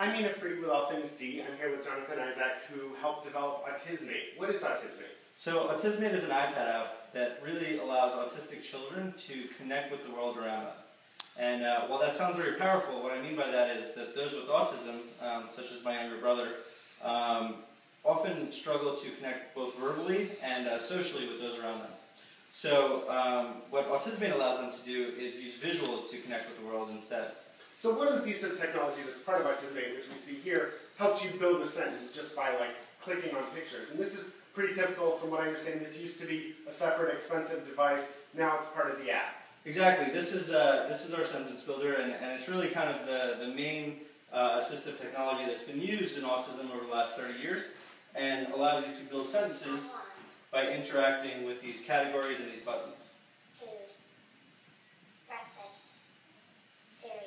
I'm Mina Freed with All Things D. I'm here with Jonathan Isaac, who helped develop Autismate. What is Autismate? So Autismate is an iPad app that really allows autistic children to connect with the world around them. And while that sounds very powerful, what I mean by that is that those with autism, such as my younger brother, often struggle to connect both verbally and socially with those around them. So what Autismate allows them to do is use visuals to connect with the world instead. So one of the pieces of technology that's part of Autismate, which we see here, helps you build a sentence just by clicking on pictures. And this is pretty typical. From what I understand, this used to be a separate expensive device. Now it's part of the app. Exactly. This is our sentence builder, and it's really kind of the main assistive technology that's been used in autism over the last 30 years, and allows you to build sentences by interacting with these categories and these buttons. Food, breakfast, cereal.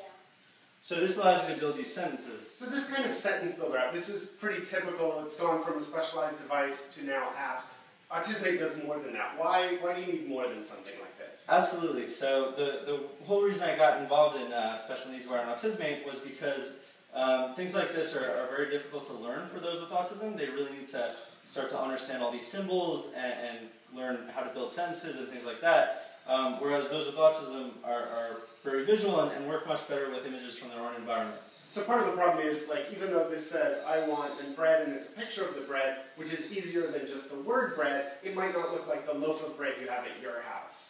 So this allows you to build these sentences. So this kind of sentence builder app, this is pretty typical. It's gone from a specialized device to now apps. Autismate does more than that. Why do you need more than something like this? Absolutely. So the whole reason I got involved in special needs wear on Autismate was because things like this are very difficult to learn for those with autism. They really need to start to understand all these symbols and learn how to build sentences and things like that. Whereas those with autism are very visual and work much better with images from their own environment. So part of the problem is, even though this says, I want bread, and it's a picture of the bread, which is easier than just the word bread, it might not look like the loaf of bread you have at your house.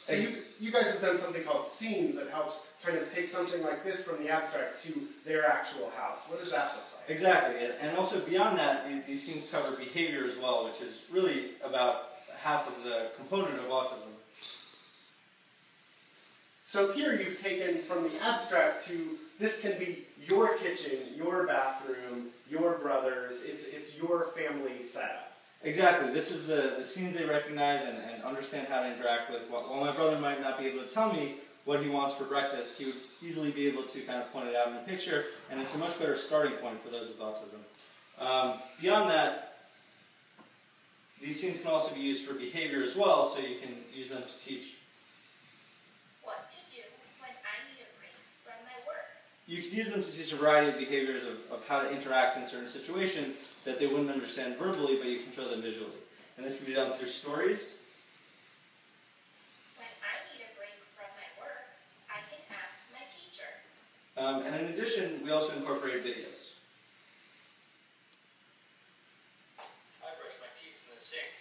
So you guys have done something called scenes that helps kind of take something like this from the abstract to their actual house. What does that look like? Exactly, and also beyond that, these scenes cover behavior as well, which is really about half of the component of autism. So here you've taken from the abstract to, this can be your kitchen, your bathroom, your brother's, it's your family setup. Exactly. This is the scenes they recognize and understand how to interact with. While my brother might not be able to tell me what he wants for breakfast, he would easily be able to kind of point it out in a picture, and it's a much better starting point for those with autism. Beyond that, these scenes can also be used for behavior as well, so you can use them to teach. What to do when I need a break from my work. You can use them to teach a variety of behaviors of how to interact in certain situations that they wouldn't understand verbally, but you can show them visually. And this can be done through stories. When I need a break from my work, I can ask my teacher. And in addition, we also incorporate videos. I brush my teeth in the sink.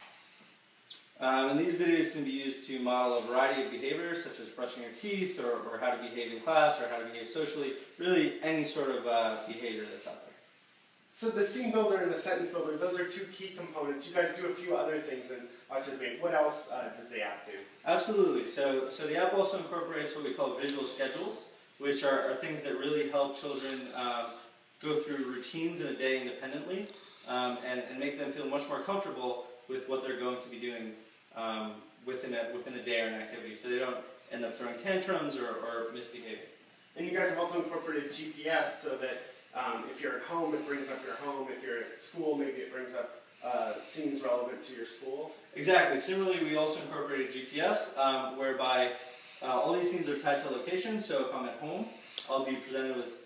And these videos can be used to model a variety of behaviors, such as brushing your teeth, or how to behave in class, or how to behave socially, really any sort of behavior that's out there. So the scene builder and the sentence builder, those are two key components. You guys do a few other things in Autismate. What else does the app do? Absolutely. So the app also incorporates what we call visual schedules, which are things that really help children go through routines in a day independently, and make them feel much more comfortable with what they're going to be doing within a day or an activity, so they don't end up throwing tantrums or misbehaving. And you guys have also incorporated GPS so that if you're at home, it brings up your home. If you're at school, maybe it brings up scenes relevant to your school. Exactly. Similarly, we also incorporated GPS, whereby all these scenes are tied to location. So if I'm at home, I'll be presented with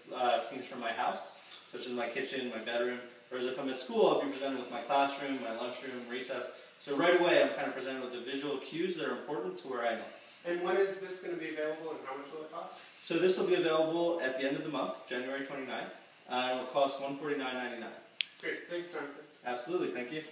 scenes from my house, such as my kitchen, my bedroom. Whereas if I'm at school, I'll be presented with my classroom, my lunchroom, recess. So right away, I'm kind of presented with the visual cues that are important to where I am. And when is this going to be available, and how much will it cost? So this will be available at the end of the month, January 29th. It will cost $149.99. Great. Thanks, Jonathan. Absolutely. Thank you.